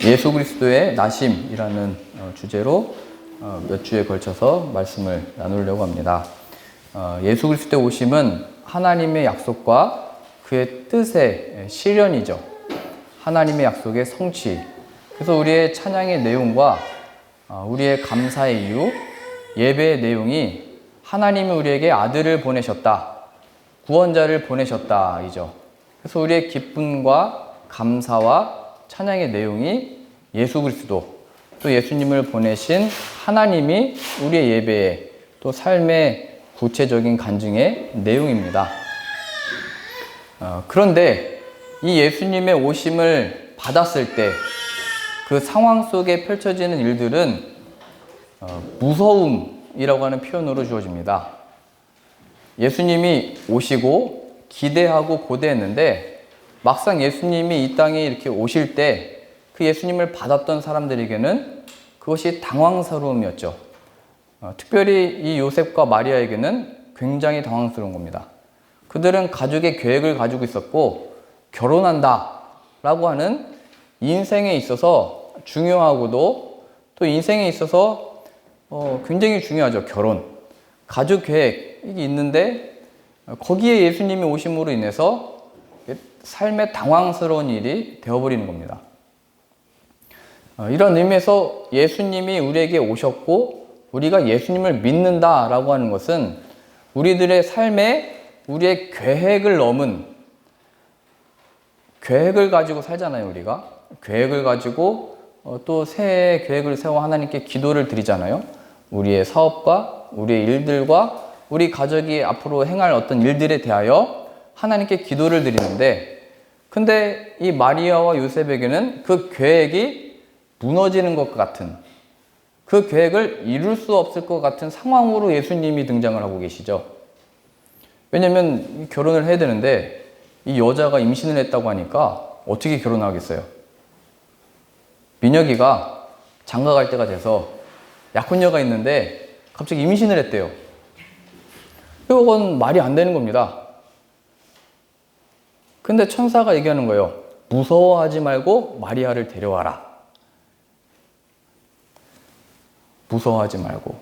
예수 그리스도의 나심이라는 주제로 몇 주에 걸쳐서 말씀을 나누려고 합니다. 예수 그리스도의 오심은 하나님의 약속과 그의 뜻의 실현이죠. 하나님의 약속의 성취. 그래서 우리의 찬양의 내용과 우리의 감사의 이유, 예배의 내용이 하나님이 우리에게 아들을 보내셨다, 구원자를 보내셨다이죠. 그래서 우리의 기쁨과 감사와 찬양의 내용이 예수 그리스도, 또 예수님을 보내신 하나님이 우리의 예배에 또 삶의 구체적인 간증의 내용입니다. 그런데 이 예수님의 오심을 받았을 때 그 상황 속에 펼쳐지는 일들은 무서움이라고 하는 표현으로 주어집니다. 예수님이 오시고 기대하고 고대했는데 막상 예수님이 이 땅에 이렇게 오실 때 그 예수님을 받았던 사람들에게는 그것이 당황스러움이었죠. 특별히 이 요셉과 마리아에게는 굉장히 당황스러운 겁니다. 그들은 가족의 계획을 가지고 있었고 결혼한다 라고 하는 인생에 있어서 중요하고도 또 인생에 있어서 굉장히 중요하죠. 결혼, 가족 계획이 있는데 거기에 예수님이 오심으로 인해서 삶의 당황스러운 일이 되어버리는 겁니다. 이런 의미에서 예수님이 우리에게 오셨고 우리가 예수님을 믿는다라고 하는 것은 우리들의 삶에 우리의 계획을 넘은, 계획을 가지고 살잖아요. 우리가 계획을 가지고 또 새해 계획을 세워 하나님께 기도를 드리잖아요. 우리의 사업과 우리의 일들과 우리 가족이 앞으로 행할 어떤 일들에 대하여 하나님께 기도를 드리는데, 근데 이 마리아와 요셉에게는 그 계획이 무너지는 것 같은, 그 계획을 이룰 수 없을 것 같은 상황으로 예수님이 등장을 하고 계시죠. 왜냐면 결혼을 해야 되는데 이 여자가 임신을 했다고 하니까 어떻게 결혼하겠어요? 민혁이가 장가 갈 때가 돼서 약혼녀가 있는데 갑자기 임신을 했대요. 이건 말이 안 되는 겁니다. 근데 천사가 얘기하는 거예요. 무서워하지 말고 마리아를 데려와라. 무서워하지 말고.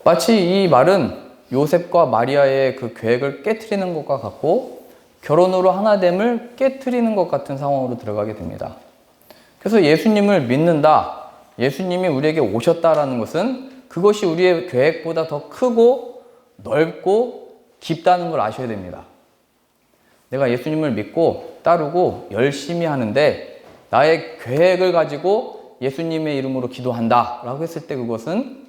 마치 이 말은 요셉과 마리아의 그 계획을 깨트리는 것과 같고 결혼으로 하나됨을 깨트리는 것 같은 상황으로 들어가게 됩니다. 그래서 예수님을 믿는다, 예수님이 우리에게 오셨다라는 것은 그것이 우리의 계획보다 더 크고 넓고 깊다는 걸 아셔야 됩니다. 내가 예수님을 믿고 따르고 열심히 하는데 나의 계획을 가지고 예수님의 이름으로 기도한다 라고 했을 때 그것은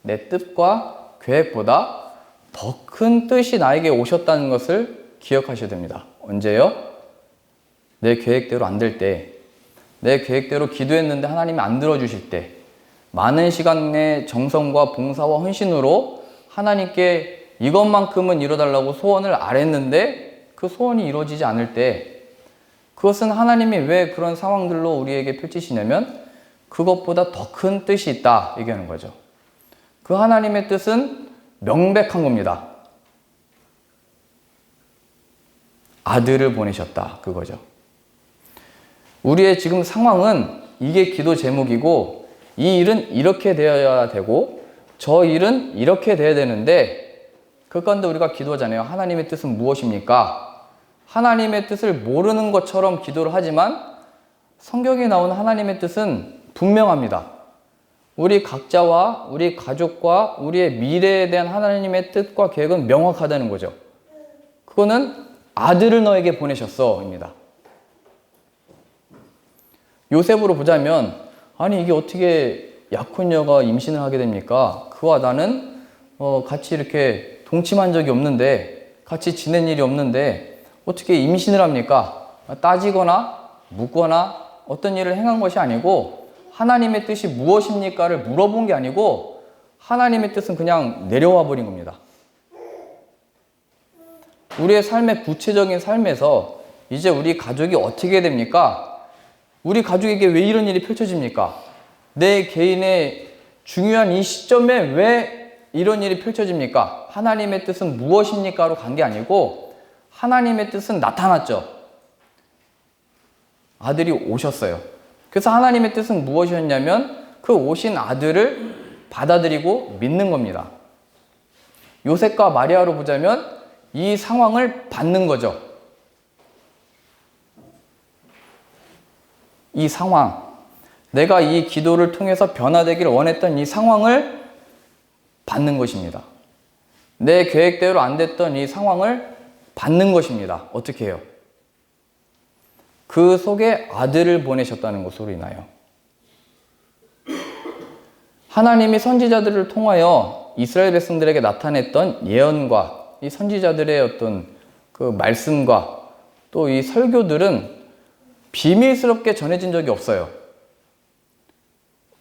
내 뜻과 계획보다 더 큰 뜻이 나에게 오셨다는 것을 기억하셔야 됩니다. 언제요? 내 계획대로 안 될 때, 내 계획대로 기도했는데 하나님이 안 들어주실 때, 많은 시간의 정성과 봉사와 헌신으로 하나님께 이것만큼은 이뤄달라고 소원을 아랬는데 그 소원이 이루어지지 않을 때, 그것은 하나님이 왜 그런 상황들로 우리에게 펼치시냐면 그것보다 더 큰 뜻이 있다 얘기하는 거죠. 그 하나님의 뜻은 명백한 겁니다. 아들을 보내셨다, 그거죠. 우리의 지금 상황은 이게 기도 제목이고 이 일은 이렇게 되어야 되고 저 일은 이렇게 돼야 되는데 그 가운데 우리가 기도하잖아요. 하나님의 뜻은 무엇입니까? 하나님의 뜻을 모르는 것처럼 기도를 하지만 성경에 나오는 하나님의 뜻은 분명합니다. 우리 각자와 우리 가족과 우리의 미래에 대한 하나님의 뜻과 계획은 명확하다는 거죠. 그거는 아들을 너에게 보내셨어 입니다. 요셉으로 보자면 아니 이게 어떻게 약혼녀가 임신을 하게 됩니까? 그와 나는 같이 이렇게 동침한 적이 없는데, 같이 지낸 일이 없는데 어떻게 임신을 합니까? 따지거나 묻거나 어떤 일을 행한 것이 아니고 하나님의 뜻이 무엇입니까를 물어본 게 아니고 하나님의 뜻은 그냥 내려와 버린 겁니다. 우리의 삶의 구체적인 삶에서 이제 우리 가족이 어떻게 됩니까? 우리 가족에게 왜 이런 일이 펼쳐집니까? 내 개인의 중요한 이 시점에 왜 이런 일이 펼쳐집니까? 하나님의 뜻은 무엇입니까?로 간 게 아니고 하나님의 뜻은 나타났죠. 아들이 오셨어요. 그래서 하나님의 뜻은 무엇이었냐면 그 오신 아들을 받아들이고 믿는 겁니다. 요셉과 마리아로 보자면 이 상황을 받는 거죠. 이 상황, 내가 이 기도를 통해서 변화되기를 원했던 이 상황을 받는 것입니다. 내 계획대로 안 됐던 이 상황을 받는 것입니다. 어떻게 해요? 그 속에 아들을 보내셨다는 것으로 인하여 하나님이 선지자들을 통하여 이스라엘 백성들에게 나타냈던 예언과 이 선지자들의 어떤 그 말씀과 또 이 설교들은 비밀스럽게 전해진 적이 없어요.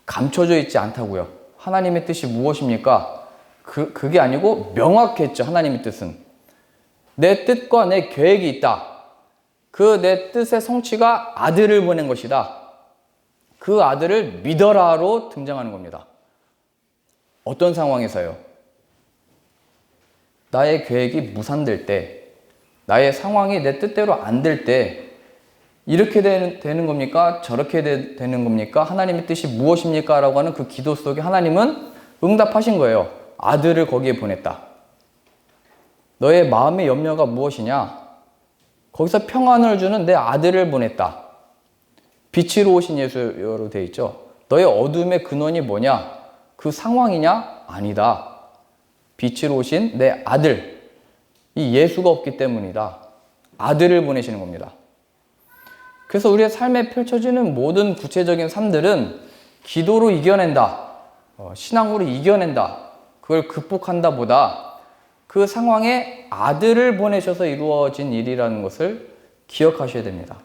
감춰져 있지 않다고요. 하나님의 뜻이 무엇입니까? 그게 아니고 명확했죠. 하나님의 뜻은. 내 뜻과 내 계획이 있다. 그 내 뜻의 성취가 아들을 보낸 것이다. 그 아들을 믿어라로 등장하는 겁니다. 어떤 상황에서요? 나의 계획이 무산될 때, 나의 상황이 내 뜻대로 안 될 때, 이렇게 되는 겁니까? 저렇게 되는 겁니까? 하나님의 뜻이 무엇입니까? 라고 하는 그 기도 속에 하나님은 응답하신 거예요. 아들을 거기에 보냈다. 너의 마음의 염려가 무엇이냐? 거기서 평안을 주는 내 아들을 보냈다. 빛으로 오신 예수로 되어 있죠. 너의 어둠의 근원이 뭐냐? 그 상황이냐? 아니다. 빛으로 오신 내 아들. 이 예수가 없기 때문이다. 아들을 보내시는 겁니다. 그래서 우리의 삶에 펼쳐지는 모든 구체적인 삶들은 기도로 이겨낸다. 신앙으로 이겨낸다. 그걸 극복한다 보다 그 상황에 아들을 보내셔서 이루어진 일이라는 것을 기억하셔야 됩니다.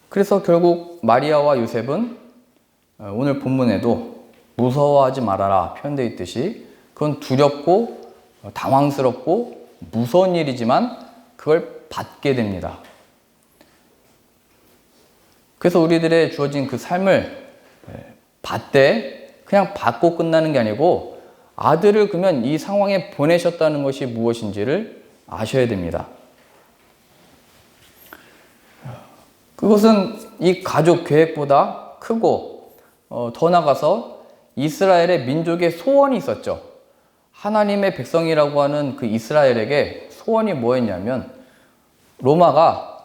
그래서 결국 마리아와 요셉은 오늘 본문에도 무서워하지 말아라 표현되어 있듯이 그건 두렵고 당황스럽고 무서운 일이지만 그걸 받게 됩니다. 그래서 우리들의 주어진 그 삶을 받되 그냥 받고 끝나는 게 아니고 아들을 그러면 이 상황에 보내셨다는 것이 무엇인지를 아셔야 됩니다. 그것은 이 가족 계획보다 크고 더 나아가서 이스라엘의 민족의 소원이 있었죠. 하나님의 백성이라고 하는 그 이스라엘에게 소원이 뭐였냐면 로마가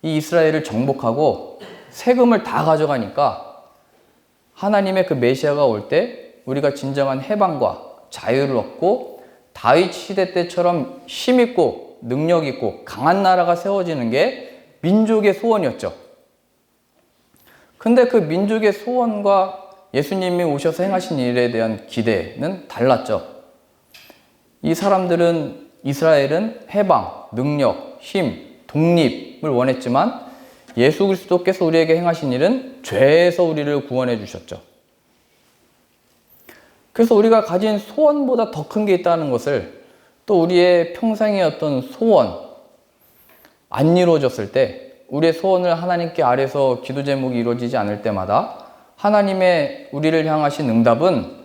이 이스라엘을 정복하고 세금을 다 가져가니까 하나님의 그 메시아가 올 때 우리가 진정한 해방과 자유를 얻고 다윗 시대 때처럼 힘있고 능력있고 강한 나라가 세워지는 게 민족의 소원이었죠. 근데 그 민족의 소원과 예수님이 오셔서 행하신 일에 대한 기대는 달랐죠. 이 사람들은 이스라엘은 해방, 능력, 힘, 독립을 원했지만 예수 그리스도께서 우리에게 행하신 일은 죄에서 우리를 구원해 주셨죠. 그래서 우리가 가진 소원보다 더 큰 게 있다는 것을 또 우리의 평생의 어떤 소원, 안 이루어졌을 때 우리의 소원을 하나님께 아뢰서 기도 제목이 이루어지지 않을 때마다 하나님의 우리를 향하신 응답은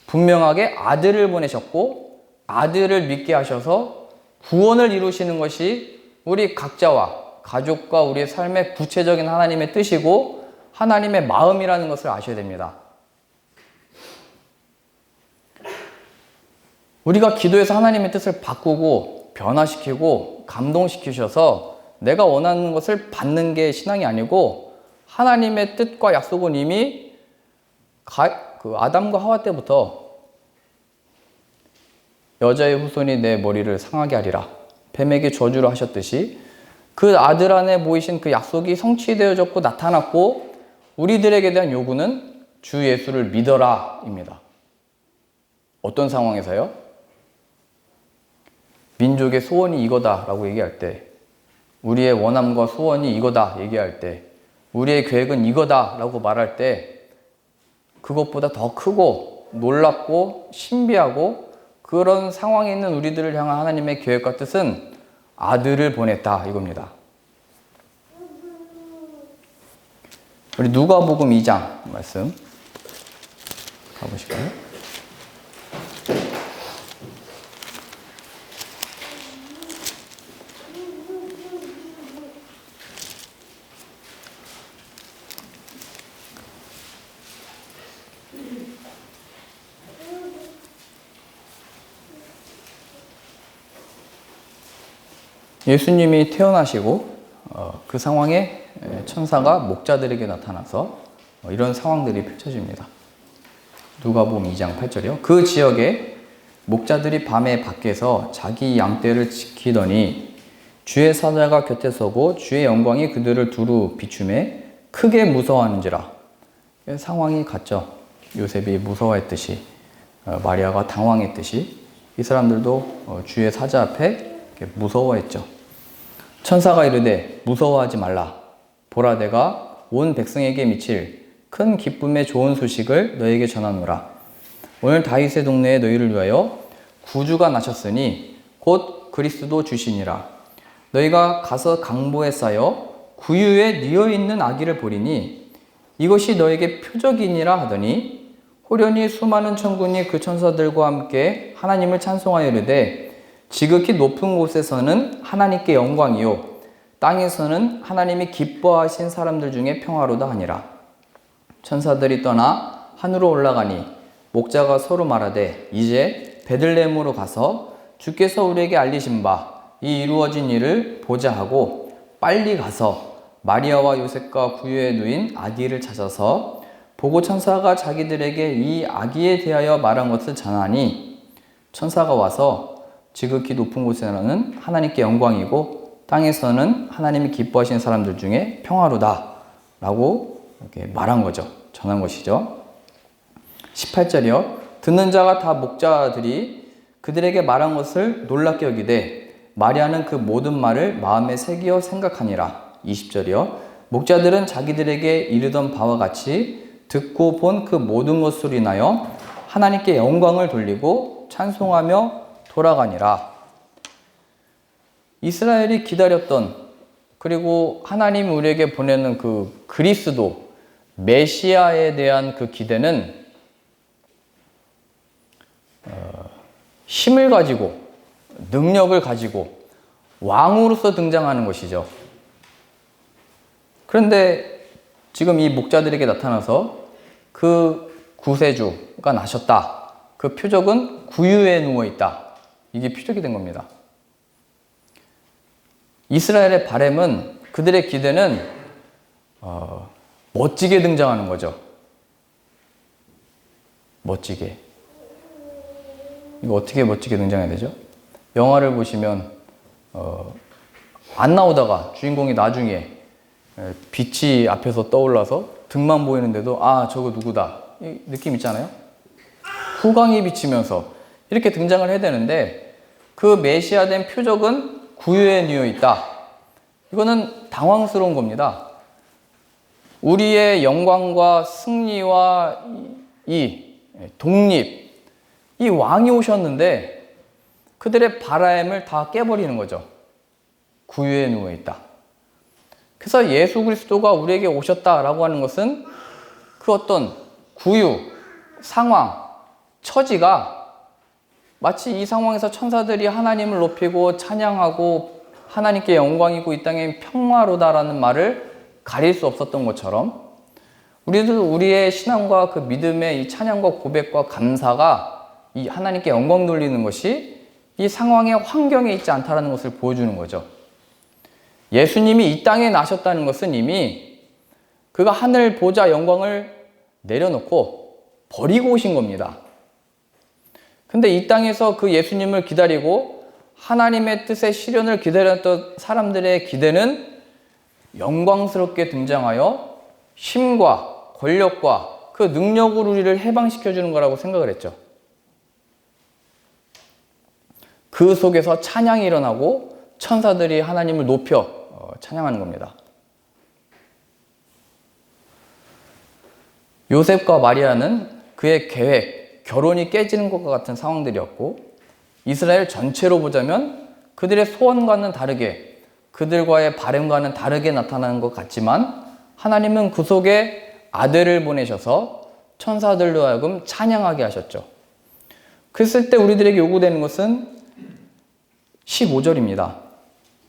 분명하게 아들을 보내셨고 아들을 믿게 하셔서 구원을 이루시는 것이 우리 각자와 가족과 우리의 삶의 구체적인 하나님의 뜻이고 하나님의 마음이라는 것을 아셔야 됩니다. 우리가 기도해서 하나님의 뜻을 바꾸고 변화시키고 감동시키셔서 내가 원하는 것을 받는 게 신앙이 아니고 하나님의 뜻과 약속은 이미 아담과 하와 때부터 여자의 후손이 내 머리를 상하게 하리라 뱀에게 저주를 하셨듯이 그 아들 안에 보이신 그 약속이 성취되어졌고 나타났고 우리들에게 대한 요구는 주 예수를 믿어라 입니다. 어떤 상황에서요? 민족의 소원이 이거다 라고 얘기할 때, 우리의 원함과 소원이 이거다 얘기할 때, 우리의 계획은 이거다 라고 말할 때 그것보다 더 크고 놀랍고 신비하고 그런 상황에 있는 우리들을 향한 하나님의 계획과 뜻은 아들을 보냈다 이겁니다. 우리 누가복음 2장 말씀 가보실까요? 예수님이 태어나시고 그 상황에 천사가 목자들에게 나타나서 이런 상황들이 펼쳐집니다. 누가복음 2장 8절이요. 그 지역에 목자들이 밤에 밖에서 자기 양떼를 지키더니 주의 사자가 곁에 서고 주의 영광이 그들을 두루 비추매 크게 무서워하는지라. 상황이 같죠. 요셉이 무서워했듯이 마리아가 당황했듯이 이 사람들도 주의 사자 앞에 무서워했죠. 천사가 이르되 무서워하지 말라. 보라 내가 온 백성에게 미칠 큰 기쁨의 좋은 소식을 너에게 전하노라. 오늘 다윗의 동네에 너희를 위하여 구주가 나셨으니 곧 그리스도 주시니라. 너희가 가서 강보에 쌓여 구유에 뉘어있는 아기를 보리니 이것이 너에게 표적이니라 하더니 호련히 수많은 천군이 그 천사들과 함께 하나님을 찬송하여 이르되 지극히 높은 곳에서는 하나님께 영광이요 땅에서는 하나님이 기뻐하신 사람들 중에 평화로다 하니라. 천사들이 떠나 하늘로 올라가니 목자가 서로 말하되 이제 베들레헴으로 가서 주께서 우리에게 알리신 바 이 이루어진 일을 보자 하고 빨리 가서 마리아와 요셉과 구유에 누인 아기를 찾아서 보고 천사가 자기들에게 이 아기에 대하여 말한 것을 전하니 천사가 와서 지극히 높은 곳에는 하나님께 영광이고 땅에서는 하나님이 기뻐하시는 사람들 중에 평화로다 라고 이렇게 말한 거죠. 전한 것이죠. 18절이요. 듣는 자가 다 목자들이 그들에게 말한 것을 놀랍게 여기되 마리아는 그 모든 말을 마음에 새기어 생각하니라. 20절이요. 목자들은 자기들에게 이르던 바와 같이 듣고 본 그 모든 것으로 인하여 하나님께 영광을 돌리고 찬송하며 돌아가니라. 이스라엘이 기다렸던 그리고 하나님 우리에게 보내는 그 그리스도 메시아에 대한 그 기대는 힘을 가지고 능력을 가지고 왕으로서 등장하는 것이죠. 그런데 지금 이 목자들에게 나타나서 그 구세주가 나셨다. 그 표적은 구유에 누워있다. 이게 표적이 된 겁니다. 이스라엘의 바램은 그들의 기대는 멋지게 등장하는 거죠. 멋지게. 이거 어떻게 멋지게 등장해야 되죠? 영화를 보시면 안 나오다가 주인공이 나중에 빛이 앞에서 떠올라서 등만 보이는데도 아 저거 누구다 이 느낌 있잖아요. 후광이 비치면서 이렇게 등장을 해야 되는데 그 메시아된 표적은 구유에 뉘어 있다. 이거는 당황스러운 겁니다. 우리의 영광과 승리와 이 독립, 이 왕이 오셨는데 그들의 바람을 다 깨버리는 거죠. 구유에 누워있다. 그래서 예수 그리스도가 우리에게 오셨다라고 하는 것은 그 어떤 구유, 상황, 처지가 마치 이 상황에서 천사들이 하나님을 높이고 찬양하고 하나님께 영광이고 이 땅에 평화로다라는 말을 가릴 수 없었던 것처럼 우리도 우리의 신앙과 그 믿음의 이 찬양과 고백과 감사가 이 하나님께 영광 돌리는 것이 이 상황의 환경에 있지 않다라는 것을 보여주는 거죠. 예수님이 이 땅에 나셨다는 것은 이미 그가 하늘 보좌 영광을 내려놓고 버리고 오신 겁니다. 근데 이 땅에서 그 예수님을 기다리고 하나님의 뜻의 실현을 기다렸던 사람들의 기대는 영광스럽게 등장하여 힘과 권력과 그 능력으로 우리를 해방시켜주는 거라고 생각을 했죠. 그 속에서 찬양이 일어나고 천사들이 하나님을 높여 찬양하는 겁니다. 요셉과 마리아는 그의 계획, 결혼이 깨지는 것과 같은 상황들이었고 이스라엘 전체로 보자면 그들의 소원과는 다르게 그들과의 바람과는 다르게 나타나는 것 같지만 하나님은 그 속에 아들을 보내셔서 천사들로 하여금 찬양하게 하셨죠. 그랬을 때 우리들에게 요구되는 것은 15절입니다.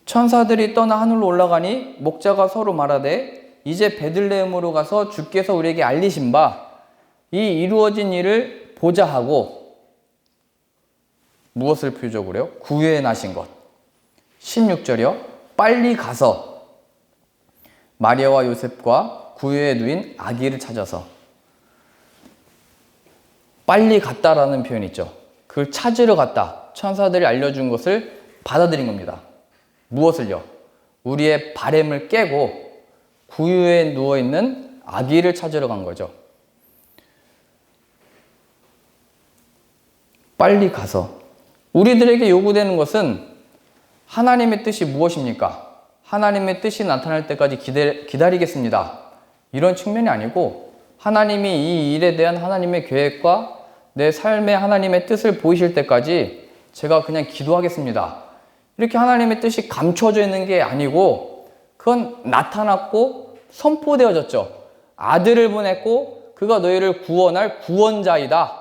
천사들이 떠나 하늘로 올라가니 목자가 서로 말하되 이제 베들레헴으로 가서 주께서 우리에게 알리신 바 이 이루어진 일을 보자 하고 무엇을 표적으로요? 구유에 나신 것. 16절이요. 빨리 가서 마리아와 요셉과 구유에 누인 아기를 찾아서. 빨리 갔다라는 표현이 있죠. 그걸 찾으러 갔다. 천사들이 알려준 것을 받아들인 겁니다. 무엇을요? 우리의 바램을 깨고 구유에 누워있는 아기를 찾으러 간 거죠. 빨리 가서. 우리들에게 요구되는 것은 하나님의 뜻이 무엇입니까? 하나님의 뜻이 나타날 때까지 기다리겠습니다. 이런 측면이 아니고 하나님이 이 일에 대한 하나님의 계획과 내 삶의 하나님의 뜻을 보이실 때까지 제가 그냥 기도하겠습니다. 이렇게 하나님의 뜻이 감춰져 있는 게 아니고 그건 나타났고 선포되어졌죠. 아들을 보냈고 그가 너희를 구원할 구원자이다.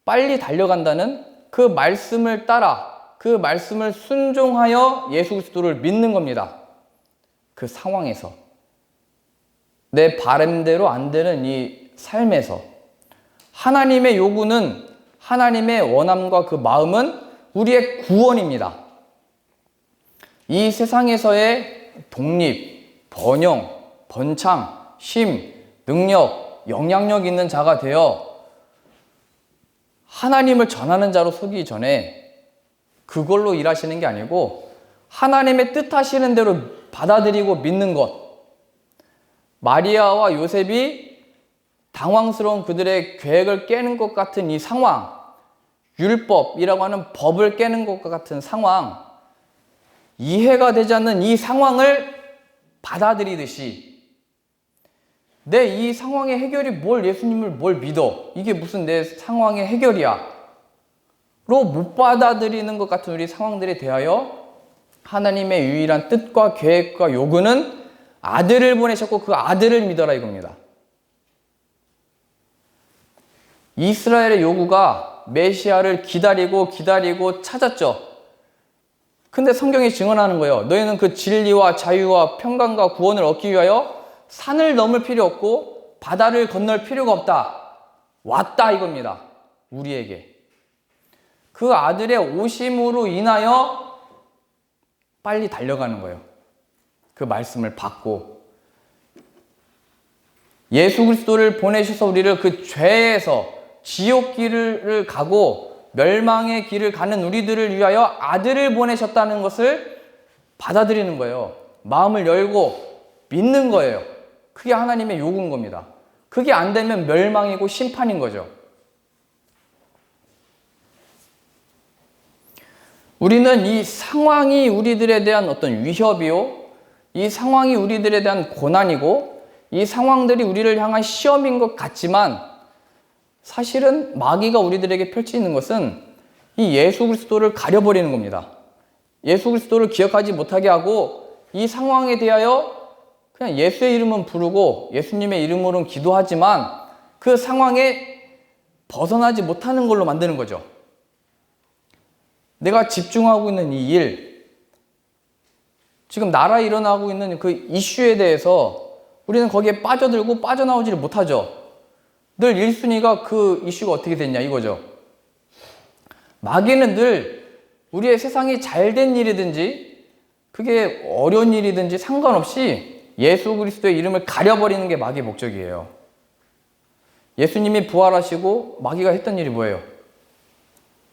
빨리 달려간다는 그 말씀을 따라 그 말씀을 순종하여 예수 그리스도를 믿는 겁니다. 그 상황에서. 내 바람대로 안 되는 이 삶에서. 하나님의 요구는, 하나님의 원함과 그 마음은 우리의 구원입니다. 이 세상에서의 독립, 번영, 번창, 쉼, 능력, 영향력 있는 자가 되어 하나님을 전하는 자로 서기 전에 그걸로 일하시는 게 아니고 하나님의 뜻하시는 대로 받아들이고 믿는 것. 마리아와 요셉이 당황스러운 그들의 계획을 깨는 것 같은 이 상황, 율법이라고 하는 법을 깨는 것과 같은 상황, 이해가 되지 않는 이 상황을 받아들이듯이 내 이 상황의 해결이 뭘 예수님을 뭘 믿어? 이게 무슨 내 상황의 해결이야? 로 못 받아들이는 것 같은 우리 상황들에 대하여 하나님의 유일한 뜻과 계획과 요구는 아들을 보내셨고 그 아들을 믿어라 이겁니다. 이스라엘의 요구가 메시아를 기다리고 찾았죠. 근데 성경이 증언하는 거예요. 너희는 그 진리와 자유와 평강과 구원을 얻기 위하여 산을 넘을 필요 없고 바다를 건널 필요가 없다. 왔다 이겁니다. 우리에게. 그 아들의 오심으로 인하여 빨리 달려가는 거예요. 그 말씀을 받고. 예수 그리스도를 보내셔서 우리를 그 죄에서 지옥 길을 가고 멸망의 길을 가는 우리들을 위하여 아들을 보내셨다는 것을 받아들이는 거예요. 마음을 열고 믿는 거예요. 그게 하나님의 요구인 겁니다. 그게 안 되면 멸망이고 심판인 거죠. 우리는 이 상황이 우리들에 대한 어떤 위협이요, 이 상황이 우리들에 대한 고난이고, 이 상황들이 우리를 향한 시험인 것 같지만 사실은 마귀가 우리들에게 펼치는 것은 이 예수 그리스도를 가려버리는 겁니다. 예수 그리스도를 기억하지 못하게 하고 이 상황에 대하여 그냥 예수의 이름은 부르고 예수님의 이름으로는 기도하지만 그 상황에 벗어나지 못하는 걸로 만드는 거죠. 내가 집중하고 있는 이 일, 지금 나라에 일어나고 있는 그 이슈에 대해서 우리는 거기에 빠져들고 빠져나오지를 못하죠. 늘 1순위가 그 이슈가 어떻게 됐냐 이거죠. 마귀는 늘 우리의 세상이 잘된 일이든지 그게 어려운 일이든지 상관없이 예수 그리스도의 이름을 가려버리는 게 마귀의 목적이에요. 예수님이 부활하시고 마귀가 했던 일이 뭐예요?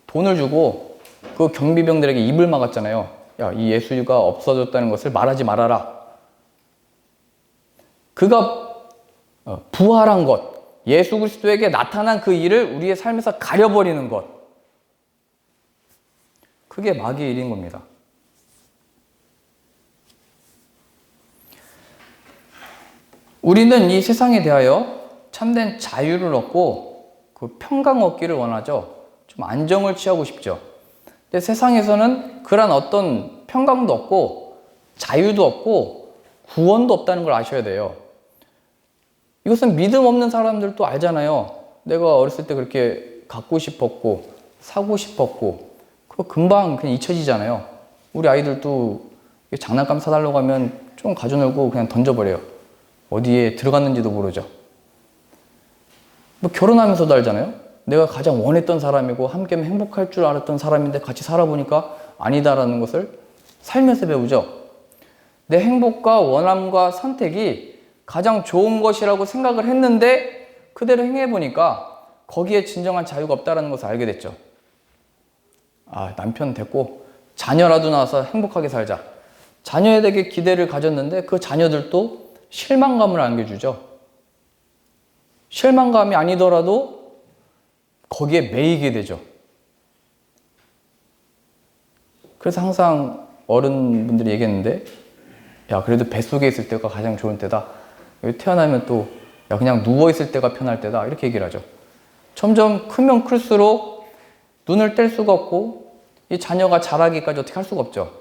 돈을 주고 그 경비병들에게 입을 막았잖아요. 야, 이 예수가 없어졌다는 것을 말하지 말아라. 그가 부활한 것, 예수 그리스도에게 나타난 그 일을 우리의 삶에서 가려버리는 것. 그게 마귀의 일인 겁니다. 우리는 이 세상에 대하여 참된 자유를 얻고 그 평강 얻기를 원하죠. 좀 안정을 취하고 싶죠. 근데 세상에서는 그런 어떤 평강도 없고 자유도 없고 구원도 없다는 걸 아셔야 돼요. 이것은 믿음 없는 사람들도 알잖아요. 내가 어렸을 때 그렇게 갖고 싶었고 사고 싶었고 그거 금방 그냥 잊혀지잖아요. 우리 아이들도 장난감 사달라고 하면 좀 가져놀고 그냥 던져버려요. 어디에 들어갔는지도 모르죠. 뭐 결혼하면서도 알잖아요. 내가 가장 원했던 사람이고 함께하면 행복할 줄 알았던 사람인데 같이 살아보니까 아니다라는 것을 살면서 배우죠. 내 행복과 원함과 선택이 가장 좋은 것이라고 생각을 했는데 그대로 행해보니까 거기에 진정한 자유가 없다는 것을 알게 됐죠. 아, 남편 됐고 자녀라도 낳아서 행복하게 살자. 자녀에게 기대를 가졌는데 그 자녀들도 실망감을 안겨주죠. 실망감이 아니더라도 거기에 매이게 되죠. 그래서 항상 어른분들이 얘기했는데, 야, 그래도 뱃속에 있을 때가 가장 좋은 때다. 여기 태어나면 또, 야, 그냥 누워있을 때가 편할 때다. 이렇게 얘기를 하죠. 점점 크면 클수록 눈을 뗄 수가 없고, 이 자녀가 자라기까지 어떻게 할 수가 없죠.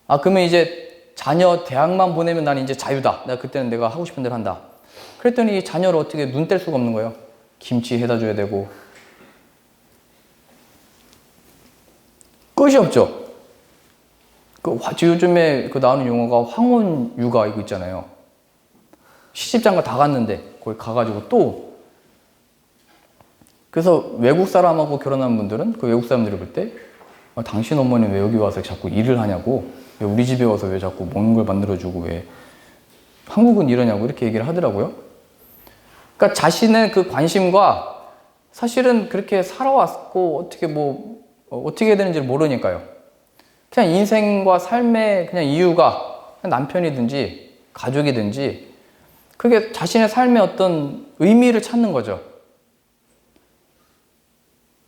아, 그러면 이제 자녀 대학만 보내면 난 이제 자유다. 그때는 내가 하고 싶은 대로 한다. 그랬더니 이 자녀를 어떻게 눈 뗄 수가 없는 거예요. 김치 해다 줘야 되고. 끝이 없죠. 요즘에 나오는 용어가 황혼 육아 이거 있잖아요. 시집장가 다 갔는데 거기 가가지고 또. 그래서 외국 사람하고 결혼한 분들은 그 외국 사람들을 볼 때 당신 어머니는 왜 여기 와서 자꾸 일을 하냐고, 왜 우리 집에 와서 왜 자꾸 먹는 걸 만들어주고 왜 한국은 이러냐고 이렇게 얘기를 하더라고요. 그러니까 자신의 그 관심과 사실은 그렇게 살아왔고 어떻게 해야 되는지를 모르니까요. 그냥 인생과 삶의 그냥 이유가 남편이든지 가족이든지 그게 자신의 삶의 어떤 의미를 찾는 거죠.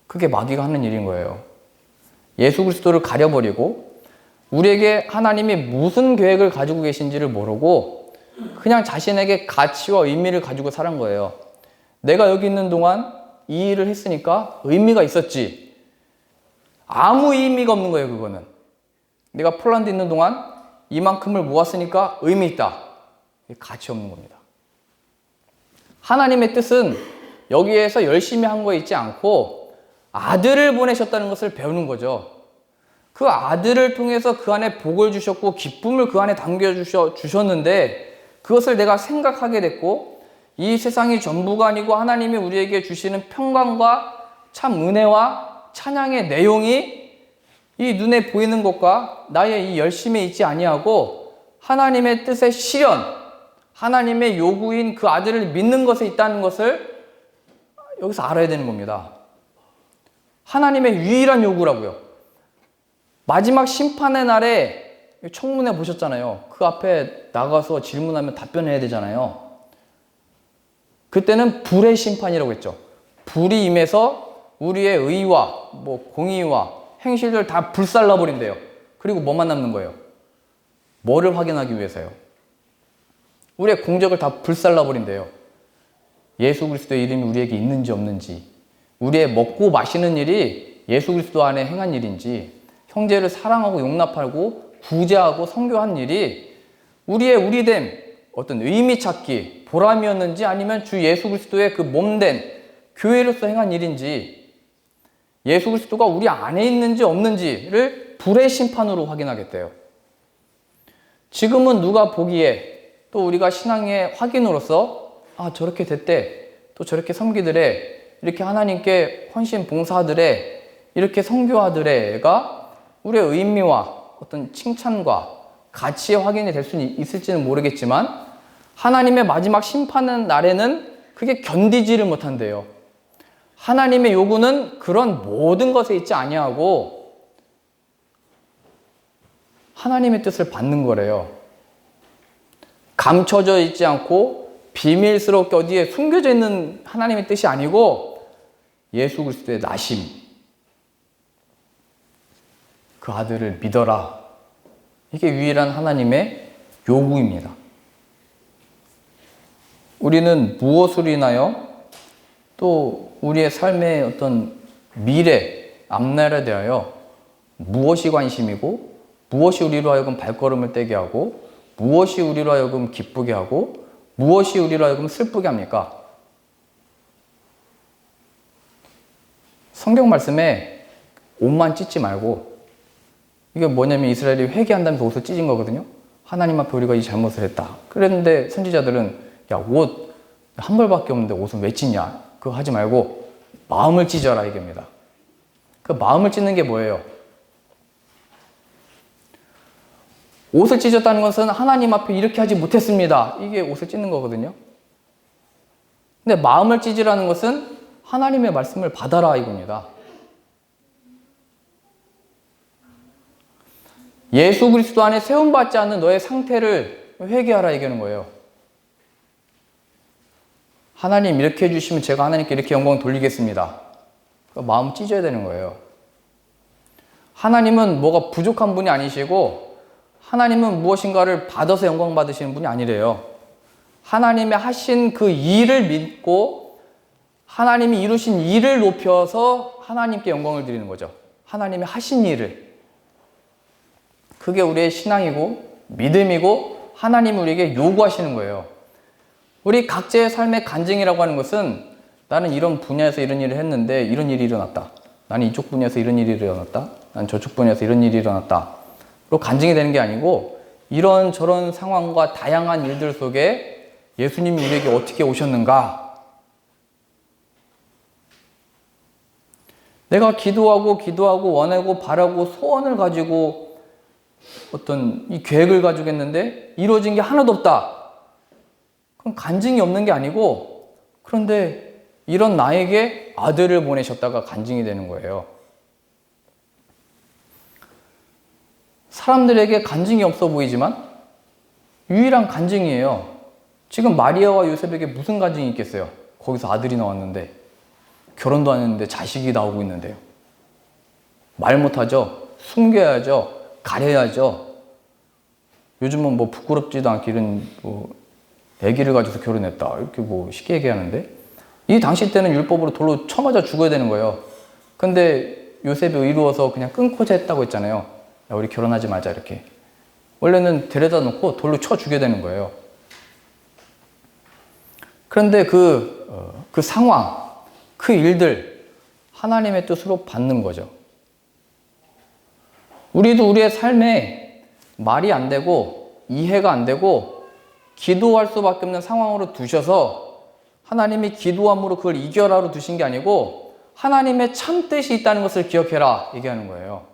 그게 마귀가 하는 일인 거예요. 예수 그리스도를 가려버리고 우리에게 하나님이 무슨 계획을 가지고 계신지를 모르고 그냥 자신에게 가치와 의미를 가지고 살은 거예요. 내가 여기 있는 동안 이 일을 했으니까 의미가 있었지. 아무 의미가 없는 거예요, 그거는. 내가 폴란드 있는 동안 이만큼을 모았으니까 의미 있다. 가치 없는 겁니다. 하나님의 뜻은 여기에서 열심히 한 거에 있지 않고 아들을 보내셨다는 것을 배우는 거죠. 그 아들을 통해서 그 안에 복을 주셨고 기쁨을 그 안에 담겨주셨는데 그것을 내가 생각하게 됐고 이 세상이 전부가 아니고 하나님이 우리에게 주시는 평강과 참 은혜와 찬양의 내용이 이 눈에 보이는 것과 나의 이 열심에 있지 아니하고 하나님의 뜻의 실현, 하나님의 요구인 그 아들을 믿는 것에 있다는 것을 여기서 알아야 되는 겁니다. 하나님의 유일한 요구라고요. 마지막 심판의 날에 청문회 보셨잖아요. 그 앞에 나가서 질문하면 답변해야 되잖아요. 그때는 불의 심판이라고 했죠. 불이 임해서 우리의 의와 공의와 행실들 다 불살라 버린대요. 그리고 뭐만 남는 거예요? 뭐를 확인하기 위해서요? 우리의 공적을 다 불살라 버린대요. 예수 그리스도의 이름이 우리에게 있는지 없는지, 우리의 먹고 마시는 일이 예수 그리스도 안에 행한 일인지, 형제를 사랑하고 용납하고 구제하고 선교한 일이 우리의 우리됨, 어떤 의미 찾기, 보람이었는지 아니면 주 예수 그리스도의 그 몸된 교회로서 행한 일인지, 예수 그리스도가 우리 안에 있는지 없는지를 불의 심판으로 확인하겠대요. 지금은 누가 보기에 또 우리가 신앙의 확인으로서 저렇게 됐대, 또 저렇게 섬기더래, 이렇게 하나님께 헌신 봉사하더래, 이렇게 선교하더래가 우리의 의미와 어떤 칭찬과 가치의 확인이 될 수 있을지는 모르겠지만 하나님의 마지막 심판의 날에는 그게 견디지를 못한대요. 하나님의 요구는 그런 모든 것에 있지 아니하고 하나님의 뜻을 받는 거래요. 감춰져 있지 않고 비밀스럽게 어디에 숨겨져 있는 하나님의 뜻이 아니고 예수 그리스도의 나심, 그 아들을 믿어라. 이게 유일한 하나님의 요구입니다. 우리는 무엇으로 인하여 또 우리의 삶의 어떤 미래, 앞날에 대하여 무엇이 관심이고 무엇이 우리로 하여금 발걸음을 떼게 하고 무엇이 우리로 하여금 기쁘게 하고 무엇이 우리로 하여금 슬프게 합니까? 성경 말씀에 옷만 찢지 말고, 이게 뭐냐면 이스라엘이 회개한다면서 옷을 찢은 거거든요. 하나님 앞에 우리가 이 잘못을 했다. 그랬는데 선지자들은 야, 옷 한 벌밖에 없는데 옷은 왜 찢냐? 그거 하지 말고 마음을 찢어라 이겁니다. 그 마음을 찢는 게 뭐예요? 옷을 찢었다는 것은 하나님 앞에 이렇게 하지 못했습니다. 이게 옷을 찢는 거거든요. 근데 마음을 찢으라는 것은 하나님의 말씀을 받아라 이겁니다. 예수 그리스도 안에 세움받지 않는 너의 상태를 회개하라 얘기하는 거예요. 하나님 이렇게 해주시면 제가 하나님께 이렇게 영광 돌리겠습니다. 마음 찢어야 되는 거예요. 하나님은 뭐가 부족한 분이 아니시고 하나님은 무엇인가를 받아서 영광 받으시는 분이 아니래요. 하나님의 하신 그 일을 믿고 하나님이 이루신 일을 높여서 하나님께 영광을 드리는 거죠. 하나님의 하신 일을. 그게 우리의 신앙이고 믿음이고 하나님이 우리에게 요구하시는 거예요. 우리 각자의 삶의 간증이라고 하는 것은 나는 이런 분야에서 이런 일을 했는데 이런 일이 일어났다. 나는 이쪽 분야에서 이런 일이 일어났다. 나는 저쪽 분야에서 이런 일이 일어났다. 로 간증이 되는 게 아니고 이런저런 상황과 다양한 일들 속에 예수님이 우리에게 어떻게 오셨는가. 내가 기도하고 원하고 바라고 소원을 가지고 어떤 이 계획을 가지고 했는데 이루어진 게 하나도 없다. 그럼 간증이 없는 게 아니고 그런데 이런 나에게 아들을 보내셨다가 간증이 되는 거예요. 사람들에게 간증이 없어 보이지만 유일한 간증이에요. 지금 마리아와 요셉에게 무슨 간증이 있겠어요? 거기서 아들이 나왔는데 결혼도 안 했는데 자식이 나오고 있는데요. 말 못하죠. 숨겨야죠. 가려야죠. 요즘은 뭐 부끄럽지도 않게 이런 뭐 아기를 가져서 결혼했다 이렇게 뭐 쉽게 얘기하는데 이 당시 때는 율법으로 돌로 쳐맞아 죽어야 되는 거예요. 근데 요셉이 이루어서 그냥 끊고자 했다고 했잖아요. 야, 우리 결혼하지 말자 이렇게. 원래는 데려다 놓고 돌로 쳐 죽여야 되는 거예요. 그런데 그 상황, 그 일들 하나님의 뜻으로 받는 거죠. 우리도 우리의 삶에 말이 안 되고 이해가 안 되고 기도할 수밖에 없는 상황으로 두셔서 하나님이 기도함으로 그걸 이겨라로 두신 게 아니고 하나님의 참 뜻이 있다는 것을 기억해라 얘기하는 거예요.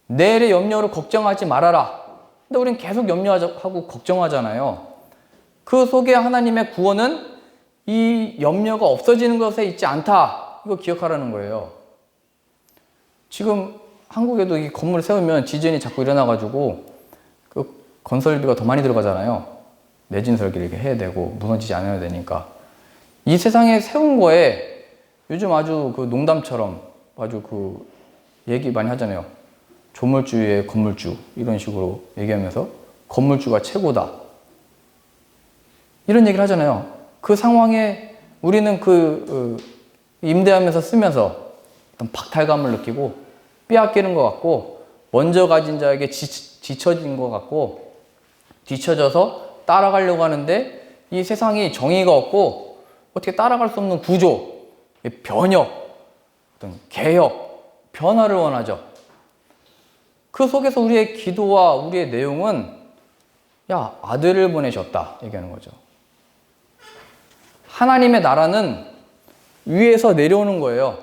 내일의 염려로 걱정하지 말아라. 근데 우리는 계속 염려하고 걱정하잖아요. 그 속에 하나님의 구원은 이 염려가 없어지는 것에 있지 않다. 이거 기억하라는 거예요. 지금 한국에도 이 건물을 세우면 지진이 자꾸 일어나가지고 그 건설비가 더 많이 들어가잖아요. 내진 설계를 이렇게 해야 되고 무너지지 않아야 되니까. 이 세상에 세운 거에 요즘 아주 그 농담처럼 아주 그 얘기 많이 하잖아요. 조물주의 건물주 이런 식으로 얘기하면서 건물주가 최고다. 이런 얘기를 하잖아요. 그 상황에 우리는 임대하면서 쓰면서 어떤 박탈감을 느끼고 빼앗기는 것 같고 먼저 가진 자에게 지쳐진 것 같고 뒤처져서 따라가려고 하는데 이 세상이 정의가 없고 어떻게 따라갈 수 없는 구조, 변혁, 어떤 개혁, 변화를 원하죠. 그 속에서 우리의 기도와 우리의 내용은 야, 아들을 보내셨다 얘기하는 거죠. 하나님의 나라는 위에서 내려오는 거예요.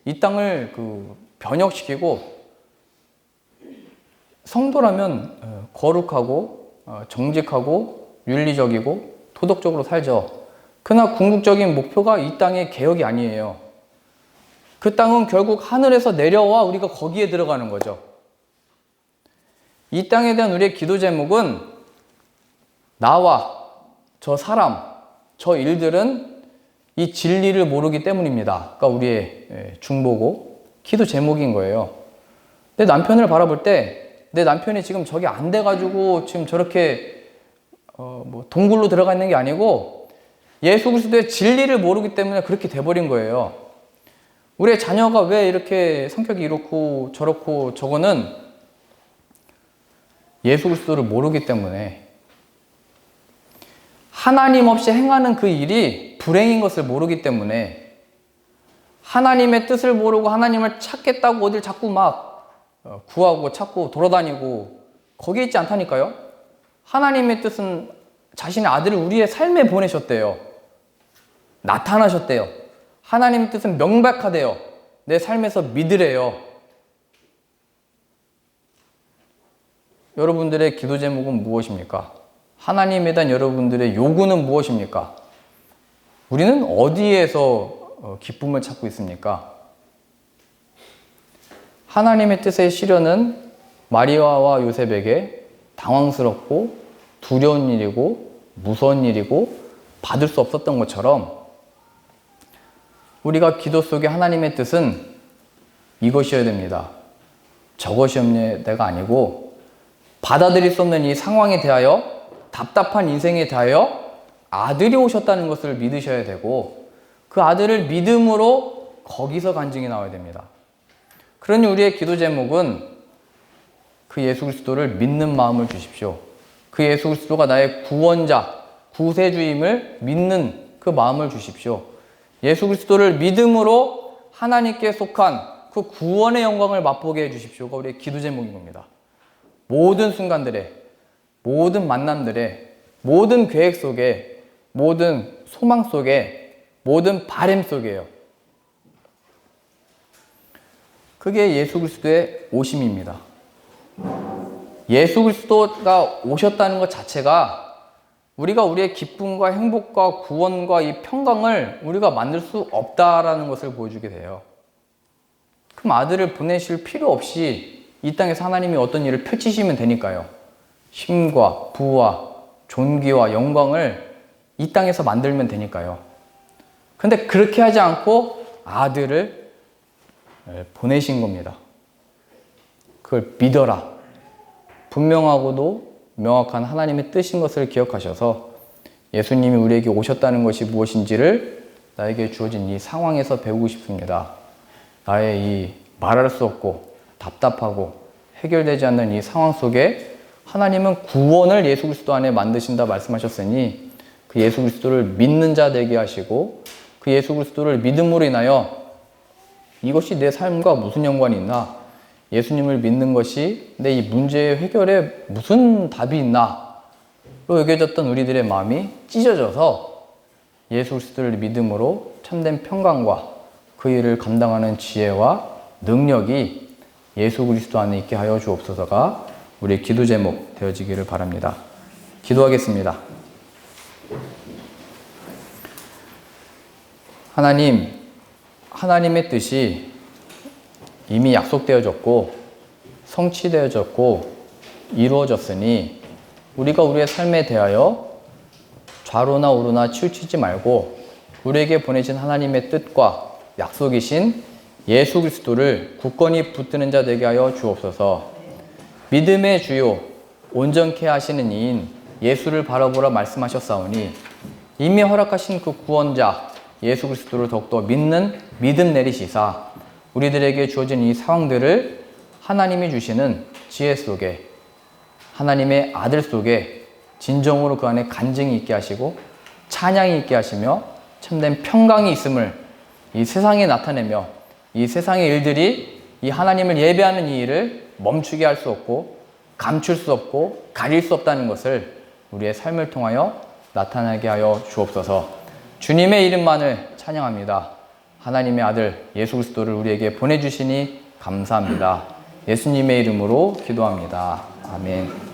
이 땅을 변혁시키고 성도라면 거룩하고 정직하고 윤리적이고 도덕적으로 살죠. 그러나 궁극적인 목표가 이 땅의 개혁이 아니에요. 그 땅은 결국 하늘에서 내려와 우리가 거기에 들어가는 거죠. 이 땅에 대한 우리의 기도 제목은 나와 저 사람, 저 일들은 이 진리를 모르기 때문입니다. 그러니까 우리의 중보고 기도 제목인 거예요. 내 남편을 바라볼 때 내 남편이 지금 저게 안 돼가지고 지금 저렇게 동굴로 들어가 있는 게 아니고 예수 그리스도의 진리를 모르기 때문에 그렇게 돼버린 거예요. 우리의 자녀가 왜 이렇게 성격이 이렇고 저렇고 저거는 예수 그리스도를 모르기 때문에 하나님 없이 행하는 그 일이 불행인 것을 모르기 때문에 하나님의 뜻을 모르고 하나님을 찾겠다고 어딜 자꾸 막 구하고 찾고 돌아다니고 거기에 있지 않다니까요. 하나님의 뜻은 자신의 아들을 우리의 삶에 보내셨대요. 나타나셨대요. 하나님의 뜻은 명백하대요. 내 삶에서 믿으래요. 여러분들의 기도 제목은 무엇입니까? 하나님에 대한 여러분들의 요구는 무엇입니까? 우리는 어디에서 기쁨을 찾고 있습니까? 하나님의 뜻의 실현은 마리아와 요셉에게 당황스럽고 두려운 일이고 무서운 일이고 받을 수 없었던 것처럼 우리가 기도 속에 하나님의 뜻은 이것이어야 됩니다. 저것이어야 돼가 아니고 받아들일 수 없는 이 상황에 대하여 답답한 인생에 대하여 아들이 오셨다는 것을 믿으셔야 되고 그 아들을 믿음으로 거기서 간증이 나와야 됩니다. 그러니 우리의 기도 제목은 그 예수 그리스도를 믿는 마음을 주십시오. 그 예수 그리스도가 나의 구원자, 구세주임을 믿는 그 마음을 주십시오. 예수 그리스도를 믿음으로 하나님께 속한 그 구원의 영광을 맛보게 해주십시오가 우리의 기도 제목인 겁니다. 모든 순간들에, 모든 만남들에, 모든 계획 속에, 모든 소망 속에, 모든 바람 속에요. 그게 예수 그리스도의 오심입니다. 예수 그리스도가 오셨다는 것 자체가 우리가 우리의 기쁨과 행복과 구원과 이 평강을 우리가 만들 수 없다라는 것을 보여주게 돼요. 그럼 아들을 보내실 필요 없이 이 땅에서 하나님이 어떤 일을 펼치시면 되니까요. 힘과 부와 존귀와 영광을 이 땅에서 만들면 되니까요. 근데 그렇게 하지 않고 아들을 보내신 겁니다. 그걸 믿어라. 분명하고도 명확한 하나님의 뜻인 것을 기억하셔서 예수님이 우리에게 오셨다는 것이 무엇인지를 나에게 주어진 이 상황에서 배우고 싶습니다. 나의 이 말할 수 없고 답답하고 해결되지 않는 이 상황 속에 하나님은 구원을 예수 그리스도 안에 만드신다 말씀하셨으니 그 예수 그리스도를 믿는 자 되게 하시고 그 예수 그리스도를 믿음으로 인하여 이것이 내 삶과 무슨 연관이 있나? 예수님을 믿는 것이 내 이 문제의 해결에 무슨 답이 있나? 로 여겨졌던 우리들의 마음이 찢어져서 예수 그리스도를 믿음으로 참된 평강과 그 일을 감당하는 지혜와 능력이 예수 그리스도 안에 있게 하여 주옵소서가 우리의 기도 제목 되어지기를 바랍니다. 기도하겠습니다. 하나님, 하나님의 뜻이 이미 약속되어졌고 성취되어졌고 이루어졌으니 우리가 우리의 삶에 대하여 좌로나 우로나 치우치지 말고 우리에게 보내신 하나님의 뜻과 약속이신 예수 그리스도를 굳건히 붙드는 자 되게 하여 주옵소서. 믿음의 주요 온전케 하시는 이인 예수를 바라보라 말씀하셨사오니 이미 허락하신 그 구원자 예수 그리스도를 더욱더 믿는 믿음 내리시사 우리들에게 주어진 이 상황들을 하나님이 주시는 지혜 속에 하나님의 아들 속에 진정으로 그 안에 간증이 있게 하시고 찬양이 있게 하시며 참된 평강이 있음을 이 세상에 나타내며 이 세상의 일들이 이 하나님을 예배하는 이 일을 멈추게 할 수 없고 감출 수 없고 가릴 수 없다는 것을 우리의 삶을 통하여 나타나게 하여 주옵소서. 주님의 이름만을 찬양합니다. 하나님의 아들 예수 그리스도를 우리에게 보내주시니 감사합니다. 예수님의 이름으로 기도합니다. 아멘.